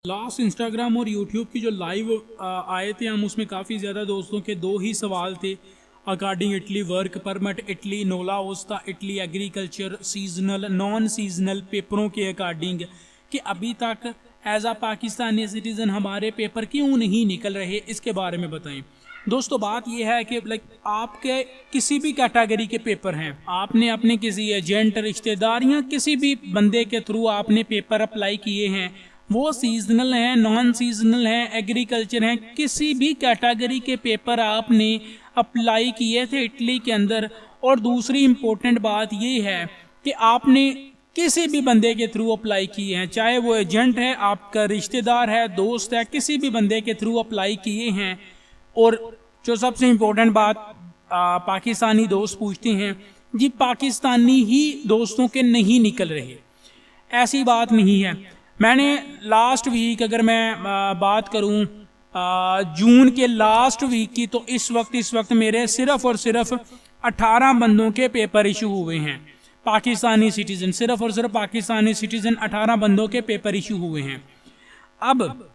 Last Instagram और YouTube की जो लाइव आए थे हम, उसमें काफ़ी ज़्यादा दोस्तों के दो ही सवाल थे according Italy work permit, Italy नोला ओस्ता, Italy agriculture, seasonal non seasonal पेपरों के अकॉर्डिंग कि अभी तक एज आ पाकिस्तानी सिटीज़न हमारे पेपर क्यों नहीं निकल रहे, इसके बारे में बताएं। दोस्तों बात यह है कि आपके किसी भी कैटेगरी के पेपर हैं, आपने अपने किसी एजेंट, रिश्तेदार या किसी भी बंदे के थ्रू आपने पेपर अप्लाई किए हैं, वो सीजनल हैं, नॉन सीजनल हैं, एग्रीकल्चर हैं, किसी भी कैटेगरी के पेपर आपने अप्लाई किए थे इटली के अंदर। और दूसरी इम्पोर्टेंट बात ये है कि आपने किसी भी बंदे के थ्रू अप्लाई किए हैं, चाहे वो एजेंट है, आपका रिश्तेदार है, दोस्त है, किसी भी बंदे के थ्रू अप्लाई किए हैं। और जो सबसे इम्पोर्टेंट बात पाकिस्तानी दोस्त पूछते हैं, जी पाकिस्तानी ही दोस्तों के नहीं निकल रहे, ऐसी बात नहीं है। मैंने लास्ट वीक अगर मैं बात करूं जून के लास्ट वीक की, तो इस वक्त मेरे सिर्फ और सिर्फ 18 बंदों के पेपर इशू हुए हैं, पाकिस्तानी सिटीज़न, सिर्फ और सिर्फ पाकिस्तानी सिटीज़न 18 बंदों के पेपर इशू हुए हैं। अब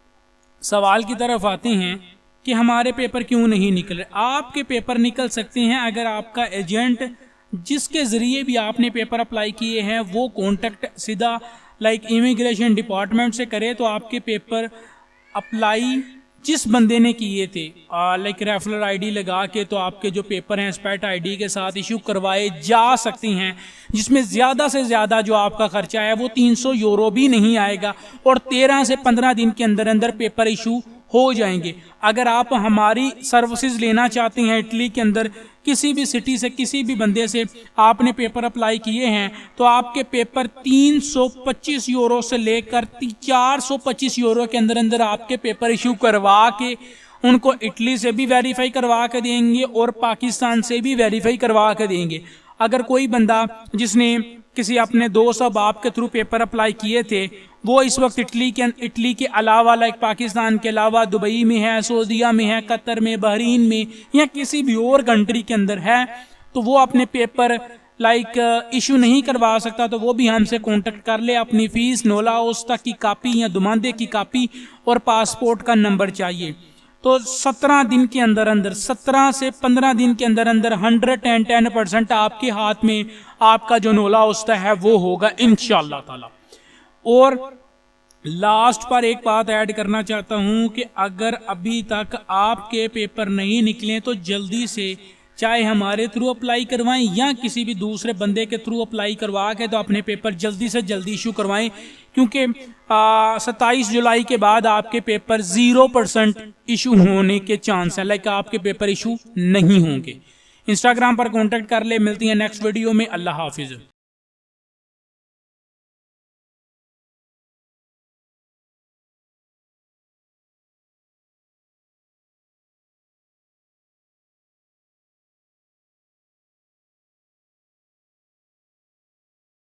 सवाल की तरफ आते हैं कि हमारे पेपर क्यों नहीं निकल रहे। आपके पेपर निकल सकते हैं अगर आपका एजेंट जिसके ज़रिए भी आपने पेपर अप्लाई किए हैं वो कॉन्टेक्ट सीधा इमिग्रेशन डिपार्टमेंट से करे, तो आपके पेपर अप्लाई जिस बंदे ने किए थे रेफरल आईडी लगा के, तो आपके जो पेपर हैं स्पेट आईडी के साथ इशू करवाए जा सकते हैं, जिसमें ज़्यादा से ज़्यादा जो आपका खर्चा है वो 300 यूरो भी नहीं आएगा और 13 से 15 दिन के अंदर अंदर पेपर इशू हो जाएंगे। अगर आप हमारी सर्विसेज लेना चाहते हैं इटली के अंदर, किसी भी सिटी से, किसी भी बंदे से आपने पेपर अप्लाई किए हैं, तो आपके पेपर 325 यूरो से लेकर 425 यूरो के अंदर अंदर आपके पेपर इशू करवा के उनको इटली से भी वेरीफाई करवा के देंगे और पाकिस्तान से भी वेरीफाई करवा के देंगे। अगर कोई बंदा जिसने किसी अपने दोस्त और बाप के थ्रू पेपर अप्लाई किए थे, वो इस वक्त इटली के अलावा पाकिस्तान के अलावा दुबई में है, सऊदीया में है, कतर में, बहरीन में या किसी भी और कंट्री के अंदर है, तो वो अपने पेपर इशू नहीं करवा सकता, तो वो भी हमसे कांटेक्ट कर ले। अपनी फीस, नोला ओस्ता की कापी या दुमांदे की कापी और पासपोर्ट का नंबर चाहिए। तो 17 दिन के अंदर अंदर, 17 से 15 दिन के अंदर अंदर 110% आपके हाथ में आपका जो नोला ओस्ता है वो होगा इंशाअल्लाह ताला। और लास्ट पर एक बात ऐड करना चाहता हूं कि अगर अभी तक आपके पेपर नहीं निकले तो जल्दी से, चाहे हमारे थ्रू अप्लाई करवाएं या किसी भी दूसरे बंदे के थ्रू अप्लाई करवा के, तो अपने पेपर जल्दी से जल्दी इशू करवाएं, क्योंकि 27 जुलाई के बाद आपके पेपर 0% इशू होने के चांस है, आपके पेपर इशू नहीं होंगे। इंस्टाग्राम पर कांटेक्ट कर ले। मिलती है नेक्स्ट वीडियो में। अल्लाह हाफिज।